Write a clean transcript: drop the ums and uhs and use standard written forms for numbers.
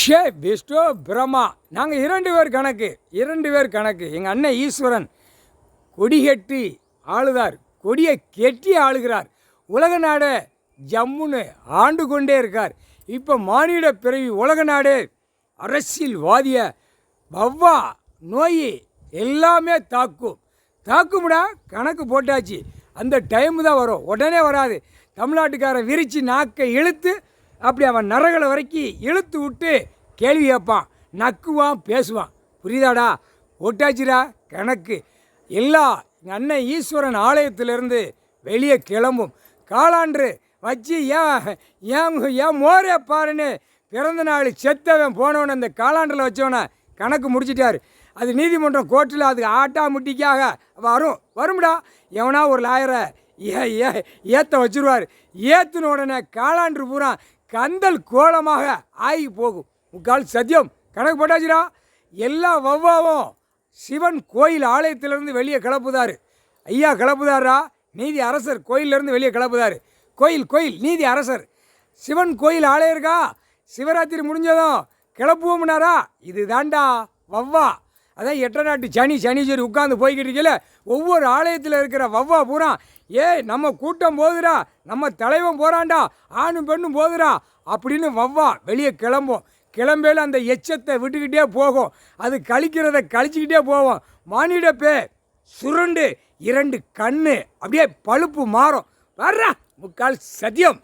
ஷே விஷ்ணு பிரம்மா நாங்கள் 2 பேர் கணக்கு எங்கள் அண்ணன் ஈஸ்வரன் கொடி கட்டி ஆளுதார், கொடியை கெட்டி ஆளுகிறார். உலக நாடை ஜம்முன்னு ஆண்டு கொண்டே இருக்கார். இப்போ மானிட பிறவி உலக நாடு அரசியல்வாதிய வவ்வா நோய் எல்லாமே தாக்கும்டா. கணக்கு போட்டாச்சு. அந்த டைமு தான் வரும், உடனே வராது. தமிழ்நாட்டுக்காரன் விரித்து நாக்கை இழுத்து அப்படி அவன் நரகளை வரைக்கும் இழுத்து விட்டு கேள்வி கேட்பான், நக்குவான், பேசுவான். புரியுதாடா? போட்டாச்சுடா கணக்கு. எல்லாம் எங்கள் அண்ணன் ஈஸ்வரன் ஆலயத்திலேருந்து வெளியே கிளம்பும். காலாண்டு வச்சு ஏன் மோரே பாருன்னு பிறந்த நாள் செத்தவன் போனவன் அந்த காலாண்டில் வச்சவனை கணக்கு முடிச்சிட்டார். அது நீதிமன்றம் கோர்ட்டில் அது ஆட்டா முட்டிக்காக வரும்டா. எவனா ஒரு லாயரை ஏற்ற வச்சுருவார். ஏற்றுன உடனே காலாண்டு பூரா கந்தல் கோலமாக ஆகி போகும். முக்கால் சத்தியம். கணக்கு போட்டாச்சுடா. எல்லா வவ்வாவும் சிவன் கோயில் ஆலயத்திலேருந்து வெளியே கிளப்புதார். ஐயா கிளப்புதாரா? நீதி அரசர் கோயிலேருந்து வெளியே கிளப்புதார். கோயில் நீதி அரசர். சிவன் கோயில் ஆலயம் இருக்கா? சிவராத்திரி முடிஞ்சதும் கிளப்புவோம்னாரா? இது தாண்டா வவ்வா. அதான் 8 நாட்டு சனீஸ்வரி உட்காந்து போய்கிட்டு இருக்கல. ஒவ்வொரு ஆலயத்தில் இருக்கிற வவ்வா பூரா நம்ம கூட்டம் போகுதுடா, நம்ம தலைவன் போகிறான்டா, ஆணும் பெண்ணும் போகுதுடா அப்படின்னு வவ்வா வெளியே கிளம்பும். கிளம்பையில் அந்த எச்சத்தை விட்டுக்கிட்டே போகும். அது கழிக்கிறத கழிச்சிக்கிட்டே போவோம். மானிடப்பே சுருண்டு 2 கண்ணு அப்படியே பழுப்பு மாறும். வர்றா முக்கால் சத்தியம்.